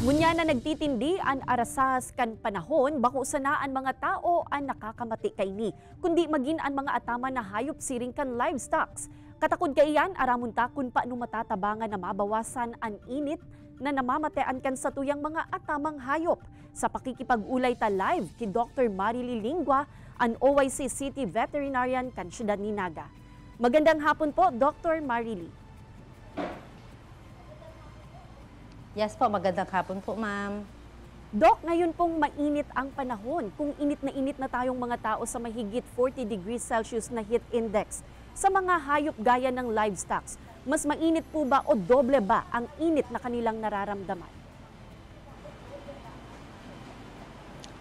Ngunya na nagtitindi an arasas kan panahon, bako sanaan mga tao ang nakakamati kaini, kundi magin an mga atama na hayop siring kan livestocks. Katakod kaiyan, aramun takon pa no matatabangan na mabawasan an init na namamatean kan sa tuyang mga atamang hayop. Sa pakikipag-ulay ta live ki Dr. Marily Lingua, an OIC City Veterinarian kan Siyudad ni Naga. Magandang hapon po, Dr. Marily. Yes po, magandang hapon po, ma'am. Doc, ngayon pong mainit ang panahon. Kung init na tayong mga tao sa mahigit 40 degrees Celsius na heat index, sa mga hayop gaya ng livestocks, mas mainit po ba o doble ba ang init na kanilang nararamdaman?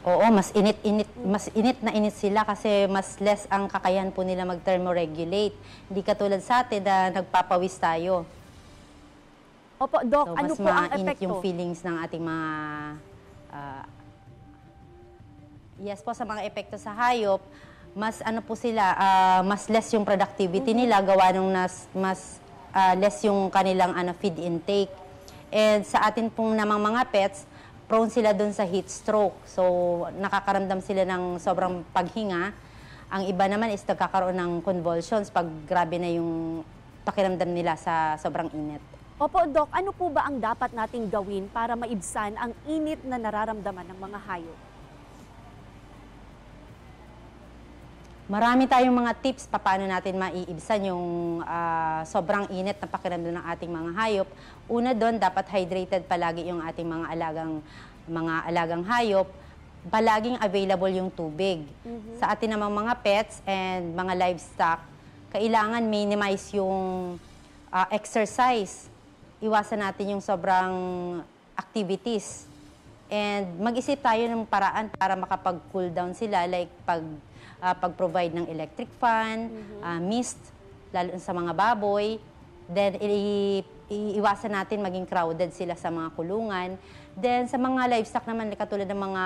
Oo, mas init na init sila kasi mas less ang kakayahan po nila mag-thermoregulate. Hindi katulad sa atin na nagpapawis tayo. Opo, Doc, So, ano mas po ang mainit epekto? yung feelings ng ating mga... yes po, sa mga epekto sa hayop, mas ano po sila, mas less yung productivity nila, gawa nung mas less yung kanilang feed intake. And sa atin pong namang mga pets, prone sila dun sa heat stroke. So, nakakaramdam sila ng sobrang paghinga. Ang iba naman is nagkakaroon ng convulsions pag grabe na yung pakiramdam nila sa sobrang init. Opo, Doc, ano po ba ang dapat nating gawin para maibsan ang init na nararamdaman ng mga hayop? Marami tayong mga tips paano natin maiibsan yung sobrang init na pakiramdam ng ating mga hayop. Una doon, dapat hydrated palagi yung ating mga alagang hayop. Palaging available yung tubig. Sa atin namang mga pets and mga livestock, kailangan minimize yung exercise. Iwasan natin yung sobrang activities. And mag-isip tayo ng paraan para makapag-cool down sila, like pag-provide ng electric fan, mist, lalo sa mga baboy. Then, iwasan natin maging crowded sila sa mga kulungan. Then, sa mga livestock naman, katulad ng mga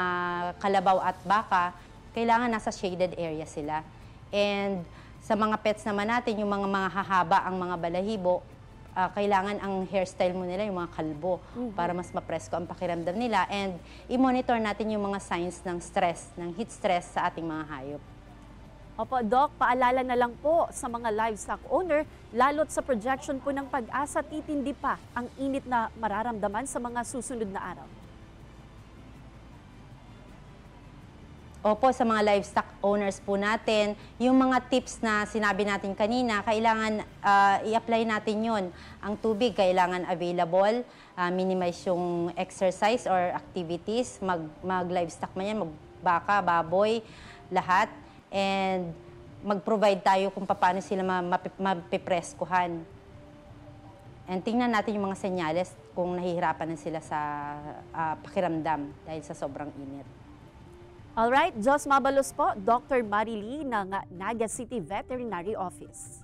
kalabaw at baka, kailangan nasa shaded area sila. And sa mga pets naman natin, yung mga hahaba ang mga balahibo, kailangan ang hairstyle mo nila, yung mga kalbo, para mas mapresko ang pakiramdam nila. And i-monitor natin yung mga signs ng stress, ng heat stress sa ating mga hayop. Opo, Doc, paalala na lang po sa mga livestock owner, lalo't sa projection po ng Pag-asa, titindi pa ang init na mararamdaman sa mga susunod na araw. Opo, sa mga livestock owners po natin, yung mga tips na sinabi natin kanina, kailangan i-apply natin yun. Ang tubig, kailangan available, minimize yung exercise or activities, mag-livestock man yan, magbaka, baboy, lahat. And mag-provide tayo kung paano sila mapipreskuhan. And tingnan natin yung mga senyales kung nahihirapan na sila sa pakiramdam dahil sa sobrang init. Alright, Diyos mabalos po, Dr. Marily ng Naga City Veterinary Office.